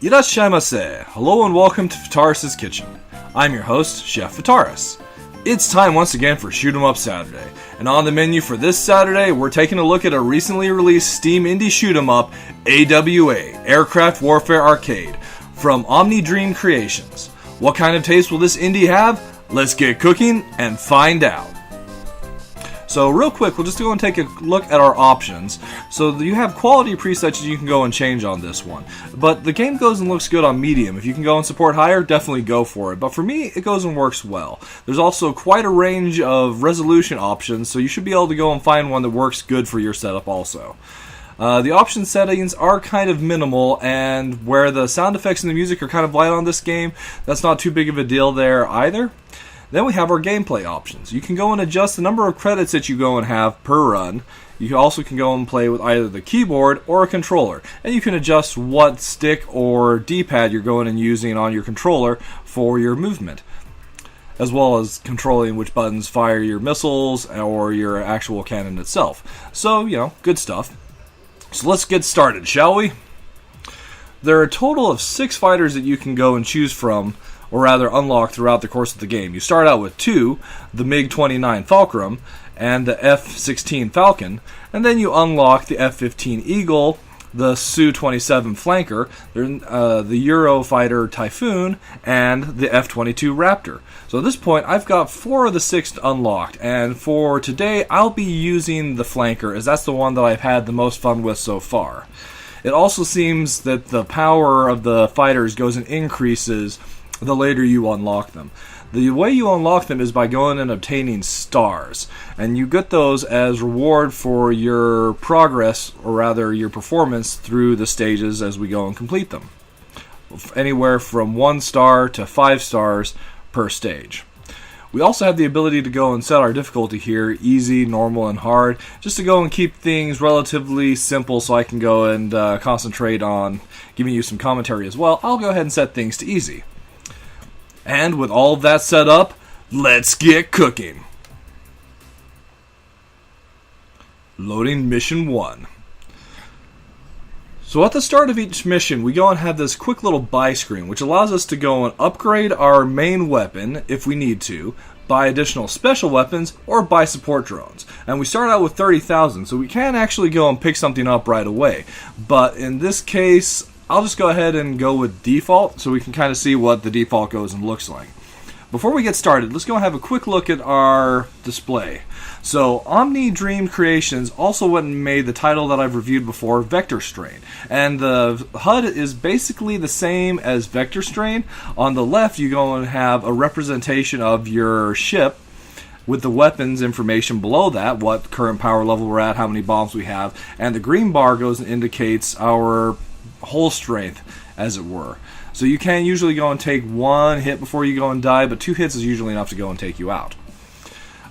Irashaimase! Hello and welcome to Fitaurus Kitchen. I'm your host, Chef Fitaurus. It's time once again for Shoot 'em Up Saturday, and on the menu for this Saturday, we're taking a look at a recently released Steam indie shoot 'em up, AWA, Aircraft Warfare Arcade, from Omnidream Creations. What kind of taste will this indie have? Let's get cooking and find out. So real quick, we'll just go and take a look at our options. So you have quality presets you can go and change on this one. But the game goes and looks good on medium. If you can go and support higher, definitely go for it. But for me, it goes and works well. There's also quite a range of resolution options, so you should be able to go and find one that works good for your setup also. The option settings are kind of minimal, and where the sound effects and the music are kind of light on this game, that's not too big of a deal there either. Then we have our gameplay options. You can go and adjust the number of credits that you go and have per run. You also can go and play with either the keyboard or a controller. And you can adjust what stick or D-pad you're going and using on your controller for your movement, as well as controlling which buttons fire your missiles or your actual cannon itself. So, good stuff. So let's get started, shall we? There are a total of 6 fighters that you can go and choose from, or rather unlock throughout the course of the game. You start out with 2, the MiG-29 Fulcrum and the F-16 Falcon, and then you unlock the F-15 Eagle, the Su-27 Flanker, the Eurofighter Typhoon, and the F-22 Raptor. So at this point, I've got 4 of the 6 unlocked, and for today, I'll be using the Flanker, as that's the one that I've had the most fun with so far. It also seems that the power of the fighters goes and increases the later you unlock them. The way you unlock them is by going and obtaining stars, and you get those as reward for your progress, or rather your performance through the stages as we go and complete them. Anywhere from 1 star to 5 stars per stage. We also have the ability to go and set our difficulty here, easy, normal, and hard, just to go and keep things relatively simple so I can go and concentrate on giving you some commentary as well. I'll go ahead and set things to easy. And with all of that set up, let's get cooking. Loading mission 1. So at the start of each mission, we go and have this quick little buy screen, which allows us to go and upgrade our main weapon, if we need to, buy additional special weapons, or buy support drones. And we start out with 30,000, so we can actually go and pick something up right away. But in this case, I'll just go ahead and go with default so we can kind of see what the default goes and looks like. Before we get started, let's go and have a quick look at our display. So Omnidream Creations also went and made the title that I've reviewed before, Vector Strain. And the HUD is basically the same as Vector Strain. On the left, you go and have a representation of your ship with the weapons information below that, what current power level we're at, how many bombs we have, and the green bar goes and indicates our whole strength, as it were. So you can usually go and take 1 hit before you go and die, but 2 hits is usually enough to go and take you out.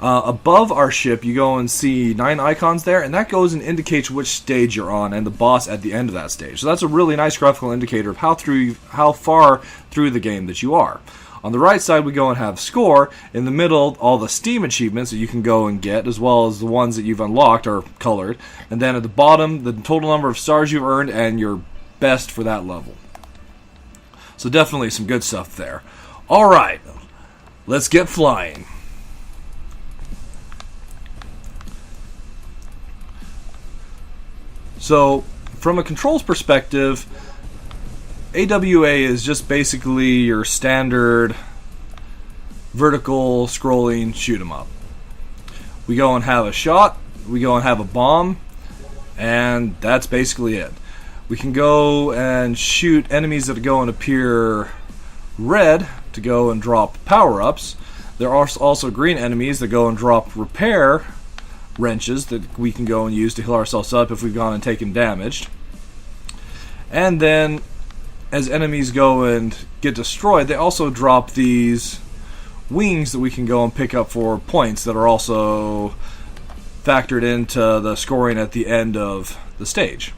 Above our ship, you go and see 9 icons there, and that goes and indicates which stage you're on and the boss at the end of that stage. So that's a really nice graphical indicator of how far through the game that you are. On the right side, we go and have score. In the middle, all the Steam achievements that you can go and get, as well as the ones that you've unlocked are colored. And then at the bottom, the total number of stars you've earned and your best for that level. So definitely some good stuff there. Alright, let's get flying. So, from a controls perspective, AWA is just basically your standard vertical scrolling shoot 'em up. We go and have a shot, we go and have a bomb, and that's basically it. We can go and shoot enemies that go and appear red to go and drop power-ups. There are also green enemies that go and drop repair wrenches that we can go and use to heal ourselves up if we've gone and taken damage. And then, as enemies go and get destroyed, they also drop these wings that we can go and pick up for points that are also factored into the scoring at the end of the stage.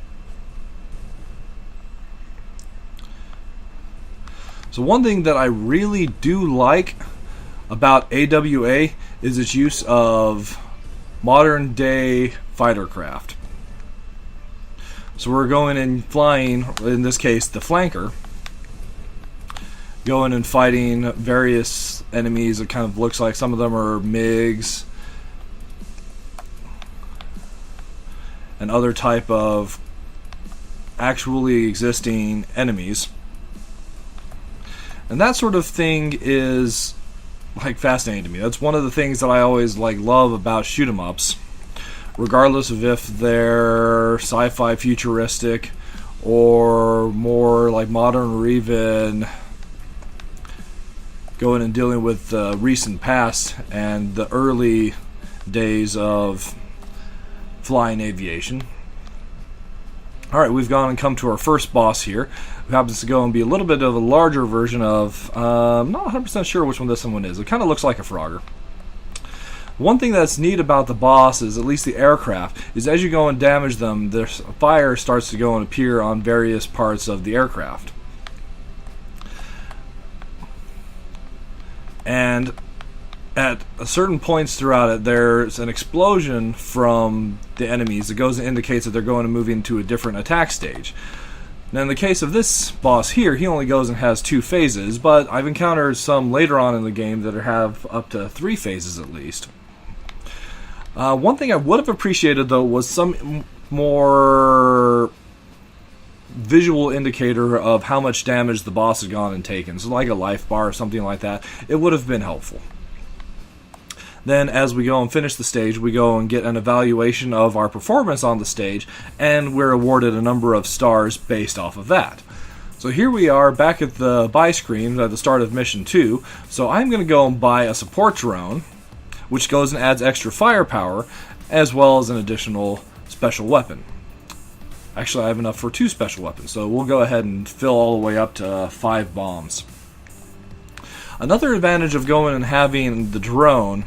So one thing that I really do like about AWA is its use of modern day fighter craft. So we're going and flying, in this case, the flanker. going and fighting various enemies. It kind of looks like some of them are MiGs and other type of actually existing enemies. And that sort of thing is like fascinating to me. That's one of the things that I always love about shoot 'em ups, regardless of if they're sci-fi futuristic or more like modern, or even going and dealing with the recent past and the early days of flying aviation. Alright, we've gone and come to our first boss here, who happens to go and be a little bit of a larger version of, I'm not 100% sure which one this one is. It kind of looks like a Frogger. One thing that's neat about the boss is, at least the aircraft, is as you go and damage them, their fire starts to go and appear on various parts of the aircraft. And at certain points throughout it, there's an explosion from the enemies that goes and indicates that they're going to move into a different attack stage. Now, in the case of this boss here, he only goes and has 2 phases, but I've encountered some later on in the game that have up to 3 phases at least. One thing I would have appreciated, though, was some more visual indicator of how much damage the boss has gone and taken. So like a life bar or something like that. It would have been helpful. Then as we go and finish the stage, we go and get an evaluation of our performance on the stage, and we're awarded a number of stars based off of that. So here we are back at the buy screen at the start of mission 2. So I'm going to go and buy a support drone, which goes and adds extra firepower, as well as an additional special weapon. Actually, I have enough for 2 special weapons, so we'll go ahead and fill all the way up to 5 bombs. Another advantage of going and having the drone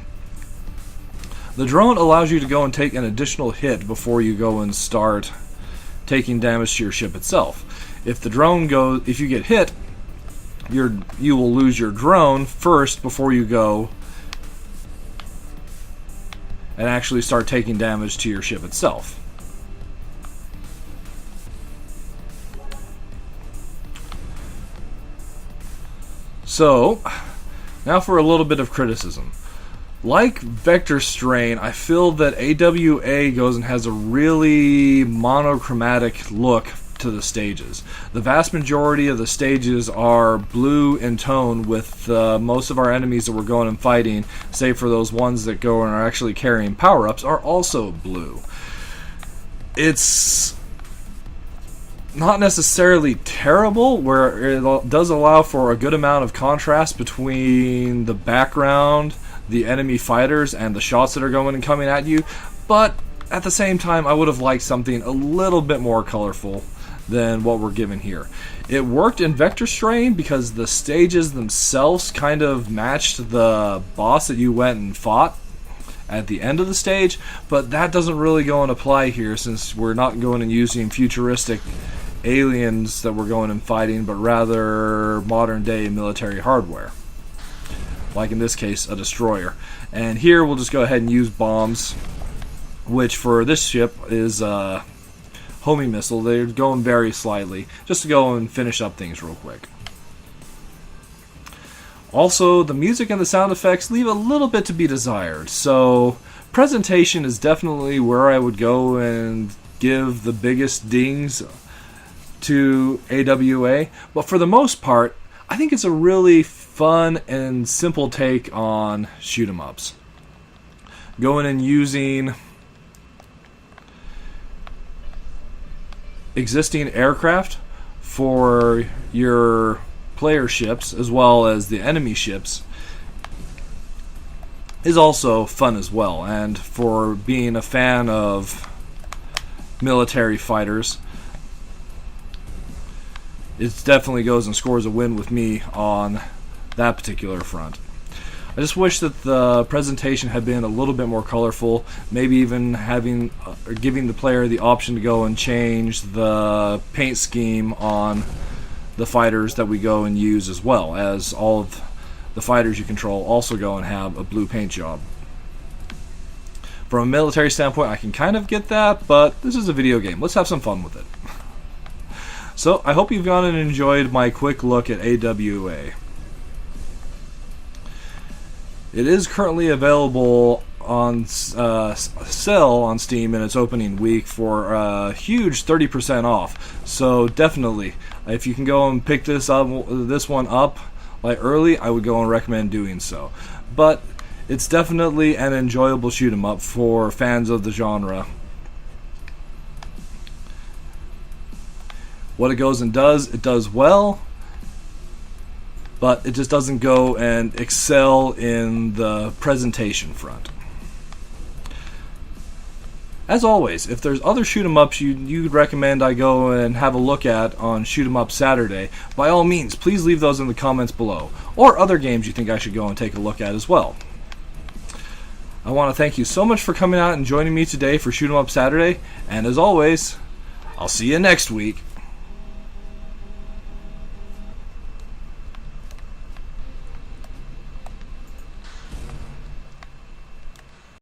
allows you to go and take an additional hit before you go and start taking damage to your ship itself. If the drone if you get hit, you will lose your drone first before you go and actually start taking damage to your ship itself. So, now for a little bit of criticism. Like Vector Strain, I feel that AWA goes and has a really monochromatic look to the stages. The vast majority of the stages are blue in tone, with most of our enemies that we're going and fighting, save for those ones that go and are actually carrying power-ups, are also blue. It's not necessarily terrible, where it does allow for a good amount of contrast between the background, the enemy fighters, and the shots that are going and coming at you, but at the same time I would have liked something a little bit more colorful than what we're given here. It worked in Vector Strain because the stages themselves kind of matched the boss that you went and fought at the end of the stage, but that doesn't really go and apply here, since we're not going and using futuristic aliens that we're going and fighting, but rather modern day military hardware, like in this case a destroyer. And here we'll just go ahead and use bombs, which for this ship is a homing missile. They're going very slightly, just to go and finish up things real quick. Also, the music and the sound effects leave a little bit to be desired, so presentation is definitely where I would go and give the biggest dings to AWA, but for the most part, I think it's a really fun and simple take on shoot 'em ups. Going and using existing aircraft for your player ships as well as the enemy ships is also fun as well. And for being a fan of military fighters, it definitely goes and scores a win with me on that particular front. I just wish that the presentation had been a little bit more colorful, maybe even having or giving the player the option to go and change the paint scheme on the fighters that we go and use, as well as all of the fighters you control also go and have a blue paint job. From a military standpoint, I can kind of get that, but this is a video game. Let's have some fun with it. So, I hope you've gone and enjoyed my quick look at AWA. It is currently available on sale on Steam in its opening week for a huge 30% off. So definitely, if you can go and pick this one up like early, I would go and recommend doing so. But it's definitely an enjoyable shoot 'em up for fans of the genre. What it goes and does, it does well, but it just doesn't go and excel in the presentation front. As always, if there's other shoot 'em ups you'd recommend I go and have a look at on Shoot 'em Up Saturday, by all means, please leave those in the comments below, or other games you think I should go and take a look at as well. I want to thank you so much for coming out and joining me today for Shoot 'em Up Saturday, and as always, I'll see you next week.